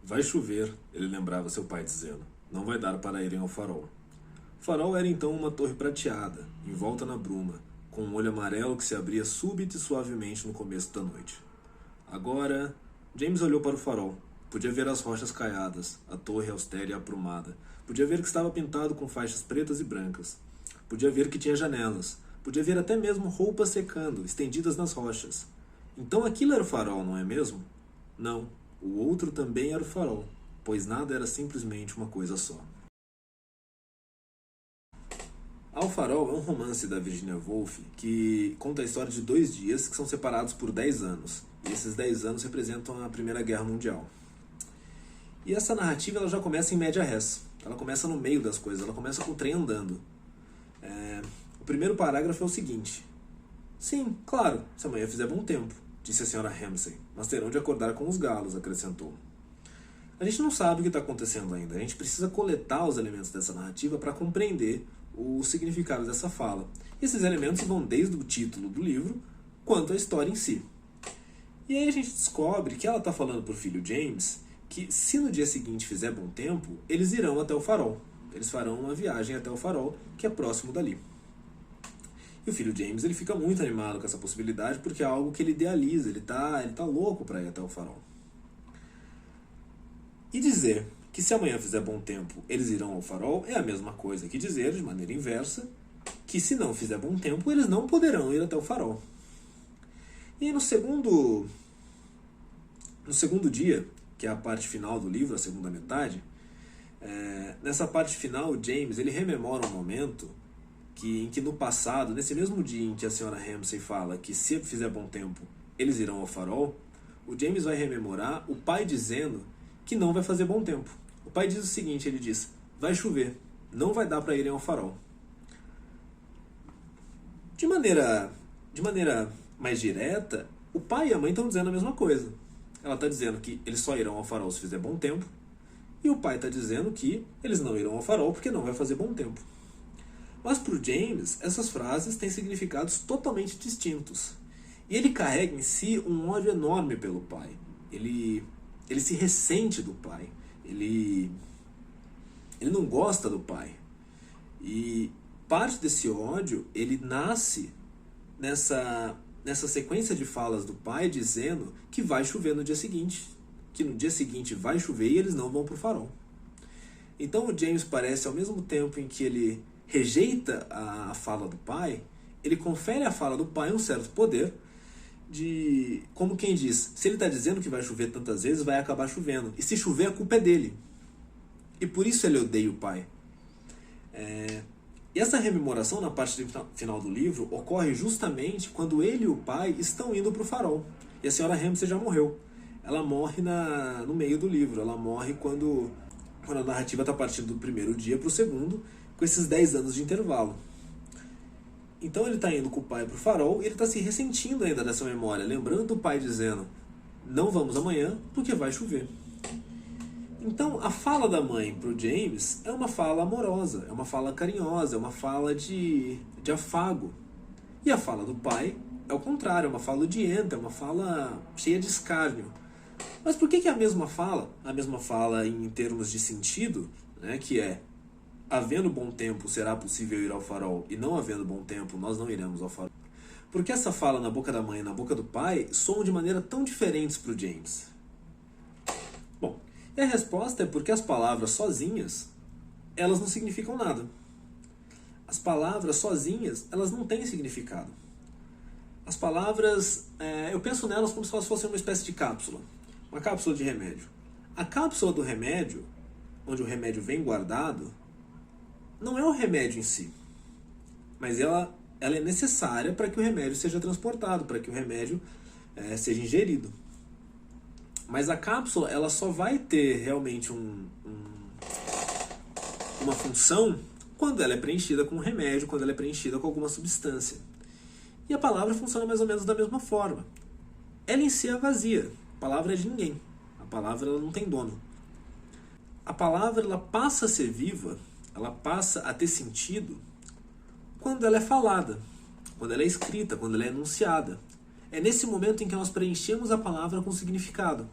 Vai chover, ele lembrava seu pai dizendo. Não vai dar para irem ao farol. O farol era então uma torre prateada, envolta na bruma, com um olho amarelo que se abria súbito e suavemente no começo da noite. Agora, James olhou para o farol. Podia ver as rochas caiadas, a torre austera e aprumada. Podia ver que estava pintado com faixas pretas e brancas. Podia ver que tinha janelas. Podia ver até mesmo roupas secando, estendidas nas rochas. Então aquilo era o farol, não é mesmo? Não, o outro também era o farol, pois nada era simplesmente uma coisa só. Ao Farol é um romance da Virginia Woolf que conta a história de 2 dias que são separados por 10 anos. E esses 10 anos representam a Primeira Guerra Mundial. E essa narrativa ela já começa em média res. Ela começa no meio das coisas, ela começa com o trem andando. O primeiro parágrafo é o seguinte. Sim, claro, se amanhã fizer bom tempo, disse a senhora Ramsay, mas terão de acordar com os galos, acrescentou. A gente não sabe o que está acontecendo ainda. A gente precisa coletar os elementos dessa narrativa para compreender o significado dessa fala. E esses elementos vão desde o título do livro quanto à história em si. E aí a gente descobre que ela está falando para o filho James que se no dia seguinte fizer bom tempo, eles irão até o farol. Eles farão uma viagem até o farol, que é próximo dali. E o filho James ele fica muito animado com essa possibilidade porque é algo que ele idealiza, ele tá louco para ir até o farol. E dizer que se amanhã fizer bom tempo eles irão ao farol é a mesma coisa que dizer, de maneira inversa, que se não fizer bom tempo eles não poderão ir até o farol. E aí no segundo dia, que é a parte final do livro, a segunda metade, nessa parte final o James ele rememora um momento em que no passado, nesse mesmo dia em que a senhora Ramsay fala que se fizer bom tempo eles irão ao farol, o James vai rememorar o pai dizendo que não vai fazer bom tempo. O pai diz o seguinte, ele diz, vai chover, não vai dar para irem ao farol. De maneira mais direta, o pai e a mãe estão dizendo a mesma coisa. Ela está dizendo que eles só irão ao farol se fizer bom tempo, e o pai está dizendo que eles não irão ao farol porque não vai fazer bom tempo. Mas para o James, essas frases têm significados totalmente distintos. E ele carrega em si um ódio enorme pelo pai. Ele se ressente do pai. Ele não gosta do pai. E parte desse ódio, ele nasce nessa sequência de falas do pai dizendo que vai chover no dia seguinte. Que no dia seguinte vai chover e eles não vão para o farol. Então o James parece, ao mesmo tempo em que ele rejeita a fala do pai, ele confere à fala do pai um certo poder de, como quem diz, se ele está dizendo que vai chover tantas vezes, vai acabar chovendo. E se chover, a culpa é dele. E por isso ele odeia o pai. E essa rememoração na parte final do livro ocorre justamente quando ele e o pai estão indo para o farol. E a senhora Ramsay já morreu. Ela morre no meio do livro. Ela morre quando a narrativa está partindo do primeiro dia para o segundo, com esses 10 anos de intervalo. Então ele está indo com o pai para o farol e ele está se ressentindo ainda dessa memória, lembrando o pai dizendo, não vamos amanhã porque vai chover. Então a fala da mãe para o James é uma fala amorosa, é uma fala carinhosa, é uma fala de afago. E a fala do pai é o contrário, é uma fala odienta, é uma fala cheia de escárnio. Mas por que é a mesma fala? A mesma fala em termos de sentido, né, que é havendo bom tempo será possível ir ao farol e não havendo bom tempo nós não iremos ao farol. Porque essa fala na boca da mãe e na boca do pai soam de maneira tão diferentes para o James? Bom, e a resposta é porque as palavras sozinhas, elas não significam nada. As palavras sozinhas, elas não têm significado. As palavras, eu penso nelas como se elas fossem uma espécie de cápsula. Uma cápsula de remédio. A cápsula do remédio, onde o remédio vem guardado, não é o remédio em si, mas ela é necessária para que o remédio seja transportado, para que o remédio seja ingerido. Mas a cápsula ela só vai ter realmente uma função quando ela é preenchida com um remédio, quando ela é preenchida com alguma substância. E a palavra funciona mais ou menos da mesma forma. Ela em si é vazia, a palavra é de ninguém, a palavra ela não tem dono. A palavra ela passa a ser viva, ela passa a ter sentido quando ela é falada, quando ela é escrita, quando ela é enunciada. É nesse momento em que nós preenchemos a palavra com significado.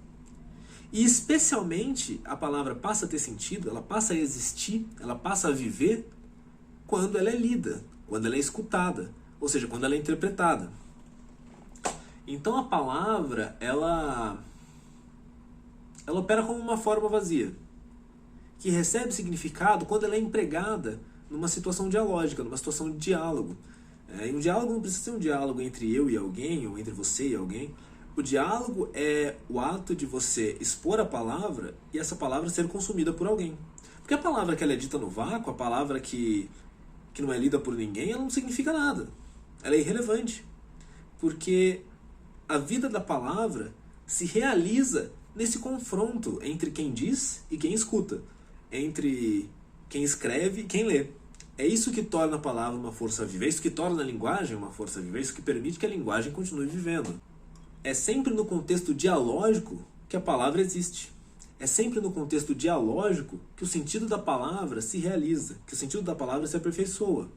E especialmente a palavra passa a ter sentido, ela passa a existir, ela passa a viver quando ela é lida, quando ela é escutada, ou seja, quando ela é interpretada. Então a palavra, ela opera como uma forma vazia, que recebe significado quando ela é empregada numa situação dialógica, numa situação de diálogo. E um diálogo não precisa ser um diálogo entre eu e alguém, ou entre você e alguém. O diálogo é o ato de você expor a palavra e essa palavra ser consumida por alguém. Porque a palavra que ela é dita no vácuo, a palavra que não é lida por ninguém, ela não significa nada. Ela é irrelevante. Porque a vida da palavra se realiza nesse confronto entre quem diz e quem escuta, entre quem escreve e quem lê. É isso que torna a palavra uma força viva, é isso que torna a linguagem uma força viva, é isso que permite que a linguagem continue vivendo. É sempre no contexto dialógico que a palavra existe. É sempre no contexto dialógico que o sentido da palavra se realiza, que o sentido da palavra se aperfeiçoa.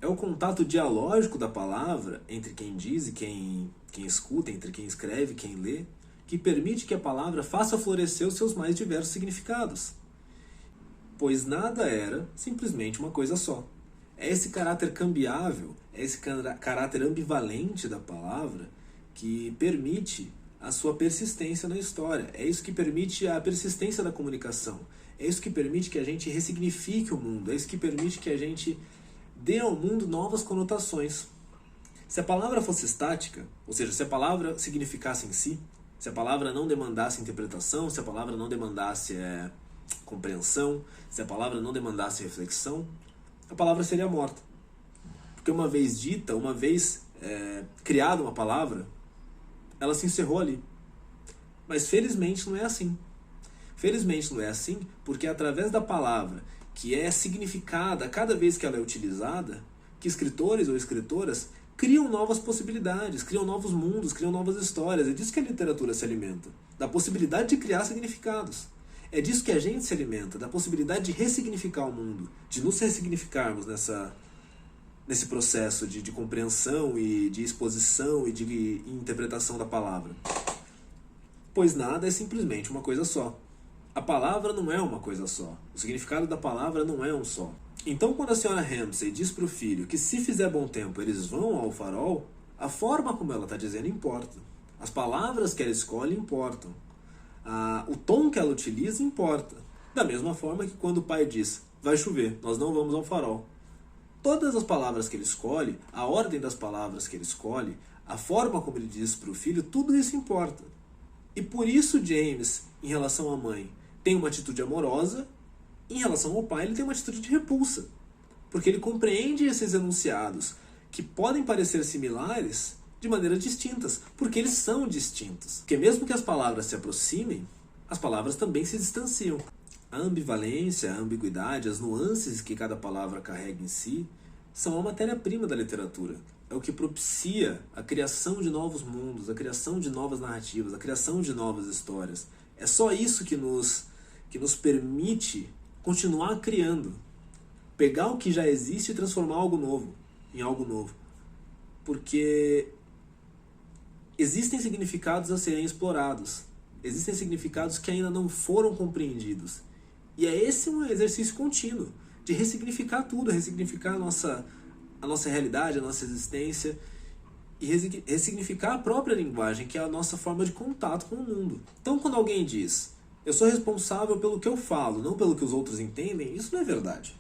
É o contato dialógico da palavra entre quem diz e quem escuta, entre quem escreve e quem lê, que permite que a palavra faça florescer os seus mais diversos significados. Pois nada era simplesmente uma coisa só. É esse caráter cambiável, é esse caráter ambivalente da palavra que permite a sua persistência na história. É isso que permite a persistência da comunicação. É isso que permite que a gente ressignifique o mundo. É isso que permite que a gente dê ao mundo novas conotações. Se a palavra fosse estática, ou seja, se a palavra significasse em si, se a palavra não demandasse interpretação, se a palavra não demandasse compreensão, se a palavra não demandasse reflexão, a palavra seria morta. Porque uma vez dita, uma vez criada uma palavra, ela se encerrou ali. Mas felizmente não é assim. Felizmente não é assim porque é através da palavra, que é significada cada vez que ela é utilizada, que escritores ou escritoras criam novas possibilidades, criam novos mundos, criam novas histórias. É disso que a literatura se alimenta, da possibilidade de criar significados. É disso que a gente se alimenta, da possibilidade de ressignificar o mundo, de nos ressignificarmos nesse processo de compreensão e de exposição e de interpretação da palavra. Pois nada é simplesmente uma coisa só. A palavra não é uma coisa só. O significado da palavra não é um só. Então, quando a senhora Ramsay diz para o filho que se fizer bom tempo eles vão ao farol, a forma como ela está dizendo importa. As palavras que ela escolhe importam. O tom que ela utiliza importa. Da mesma forma que quando o pai diz, vai chover, nós não vamos ao farol. Todas as palavras que ele escolhe, a ordem das palavras que ele escolhe, a forma como ele diz para o filho, tudo isso importa. E por isso James, em relação à mãe, tem uma atitude amorosa, em relação ao pai ele tem uma atitude de repulsa. Porque ele compreende esses enunciados, que podem parecer similares, de maneiras distintas, porque eles são distintos. Porque mesmo que as palavras se aproximem, as palavras também se distanciam. A ambivalência, a ambiguidade, as nuances que cada palavra carrega em si, são a matéria-prima da literatura. É o que propicia a criação de novos mundos, a criação de novas narrativas, a criação de novas histórias. É só isso que nos permite continuar criando. Pegar o que já existe e transformar algo novo em algo novo. Porque existem significados a serem explorados. Existem significados que ainda não foram compreendidos. E é esse um exercício contínuo de ressignificar tudo, ressignificar a nossa realidade, a nossa existência e ressignificar a própria linguagem, que é a nossa forma de contato com o mundo. Então, quando alguém diz, eu sou responsável pelo que eu falo, não pelo que os outros entendem, isso não é verdade.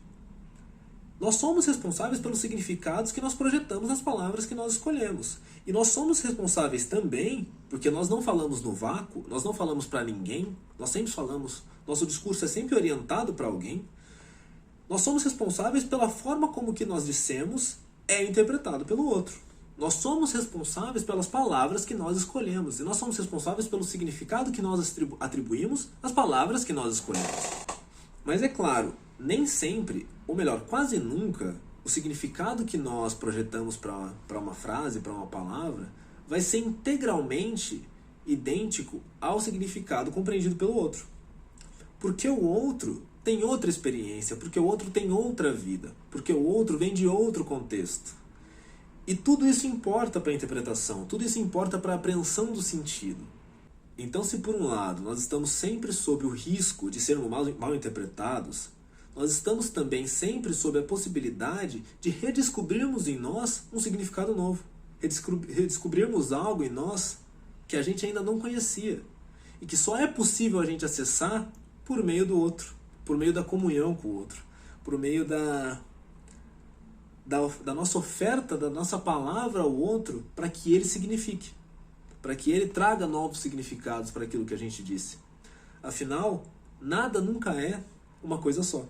Nós somos responsáveis pelos significados que nós projetamos nas palavras que nós escolhemos. E nós somos responsáveis também, porque nós não falamos no vácuo, nós não falamos para ninguém, nós sempre falamos, nosso discurso é sempre orientado para alguém. Nós somos responsáveis pela forma como o que nós dissemos é interpretado pelo outro. Nós somos responsáveis pelas palavras que nós escolhemos. E nós somos responsáveis pelo significado que nós atribuímos às palavras que nós escolhemos. Mas é claro, nem sempre, ou melhor, quase nunca, o significado que nós projetamos para uma frase, para uma palavra, vai ser integralmente idêntico ao significado compreendido pelo outro. Porque o outro tem outra experiência, porque o outro tem outra vida, porque o outro vem de outro contexto. E tudo isso importa para a interpretação, tudo isso importa para a apreensão do sentido. Então, se por um lado nós estamos sempre sob o risco de sermos mal interpretados, nós estamos também sempre sob a possibilidade de redescobrirmos em nós um significado novo. Redescobrirmos algo em nós que a gente ainda não conhecia e que só é possível a gente acessar por meio do outro, por meio da comunhão com o outro, por meio da nossa oferta, da nossa palavra ao outro, para que ele signifique, para que ele traga novos significados para aquilo que a gente disse. Afinal, nada nunca é uma coisa só.